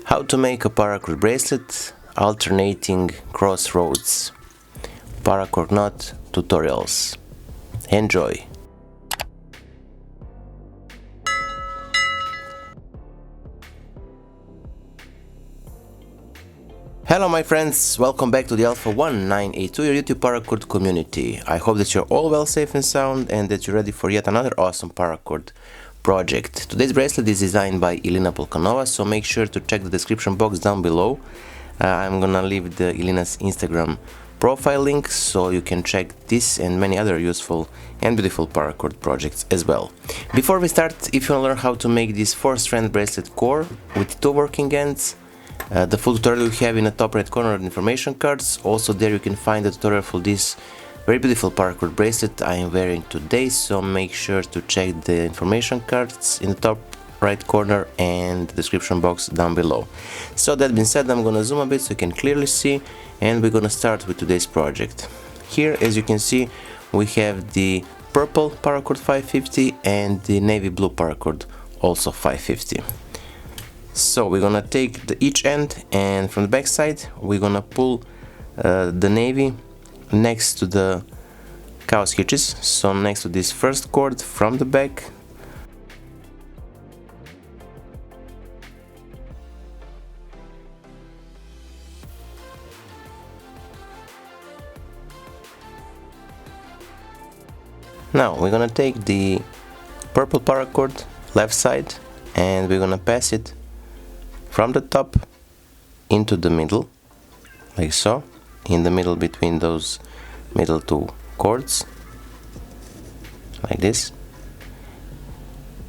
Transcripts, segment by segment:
How to make a paracord bracelet alternating Crossroads Paracord knot tutorials. Enjoy! Hello my friends, welcome back to the Alpha 1982, your YouTube Paracord community. I hope that you're all well, safe and sound, and that you're ready for yet another awesome Paracord project. Today's bracelet is designed by Elena Polkanova, so make sure to check the description box down below. I'm gonna leave the Elena's Instagram profile link so you can check this and many other useful and beautiful Paracord projects as well. Before we start, if you want to learn how to make this 4-strand bracelet core with 2 working ends, the full tutorial you have in the top right corner of the information cards. Also there you can find the tutorial for this very beautiful Paracord bracelet I am wearing today, so make sure to check the information cards in the top right corner and the description box down below. So that being said, I'm gonna zoom a bit so you can clearly see, and we're gonna start with today's project. Here, as you can see, we have the purple Paracord 550 and the navy blue Paracord also 550. So we're gonna take each end, and from the back side we're gonna pull the navy next to the cow's hitches, so next to this first cord from the back. Now we're gonna take the purple paracord left side and we're gonna pass it from the top into the middle, like so, in the middle between those middle 2 cords, like this.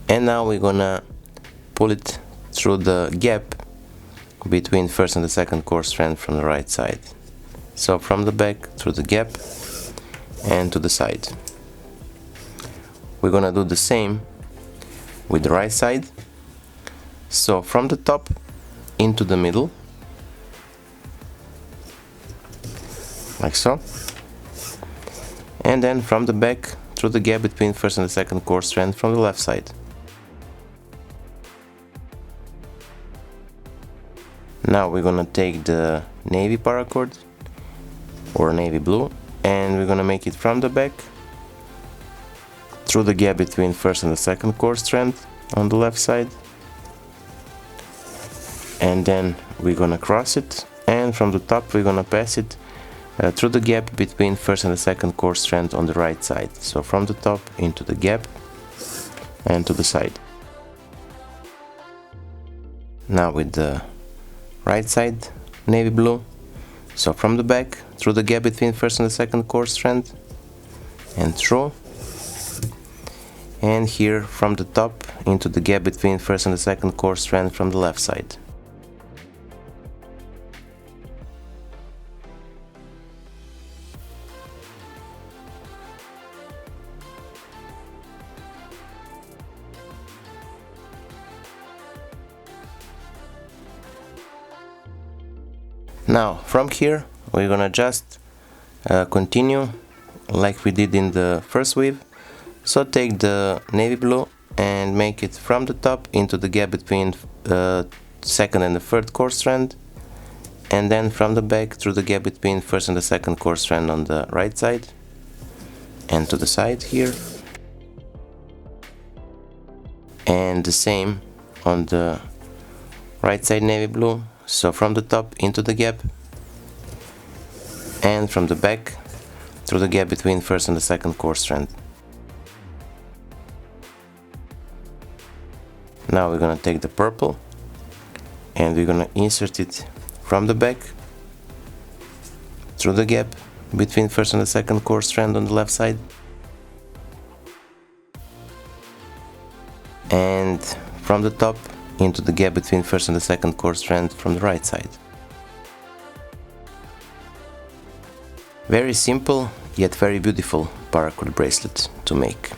And now we're gonna pull it through the gap between first and the second cord strand from the right side. So from the back through the gap and to the side. We're gonna do the same with the right side. So from the top into the middle, like so, and then from the back through the gap between first and the second cord strand from the left side. Now we're gonna take the navy paracord or navy blue, and we're gonna make it from the back through the gap between first and the second cord strand on the left side, and then we're gonna cross it, and from the top we're gonna pass it through the gap between first and the second cord strand on the right side. So from the top into the gap and to the side. Now with the right side navy blue, so from the back through the gap between first and the second cord strand and through, and here from the top into the gap between first and the second cord strand from the left side. Now from here we're gonna just continue like we did in the first weave. So take the navy blue and make it from the top into the gap between the second and the third cord strand, and then from the back through the gap between first and the second cord strand on the right side and to the side here, and the same on the right side navy blue, so from the top into the gap and from the back through the gap between first and the second cord strand. Now we're gonna take the purple and we're gonna insert it from the back through the gap between first and the second cord strand on the left side, and from the top into the gap between first and the second cord strand from the right side. Very simple yet very beautiful Paracord bracelet to make.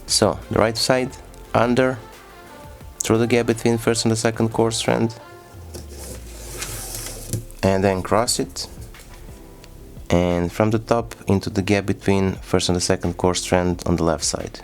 So the right side under, through the gap between first and the second cord strand, and then cross it, and from the top into the gap between first and the second cord strand on the left side.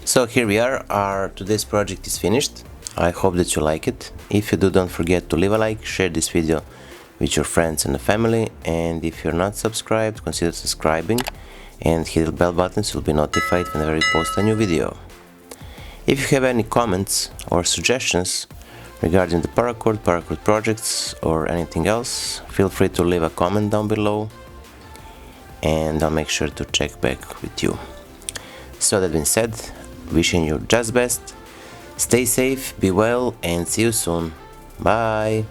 So here we are, our today's project is finished. I hope that you like it. If you do, don't forget to leave a like, share this video with your friends and the family, and if you're not subscribed, consider subscribing and hit the bell button so you'll be notified whenever I post a new video. If you have any comments or suggestions regarding the Paracord, Paracord projects, or anything else, feel free to leave a comment down below and I'll make sure to check back with you. So that being said, wishing you just best, stay safe, be well, and see you soon. Bye!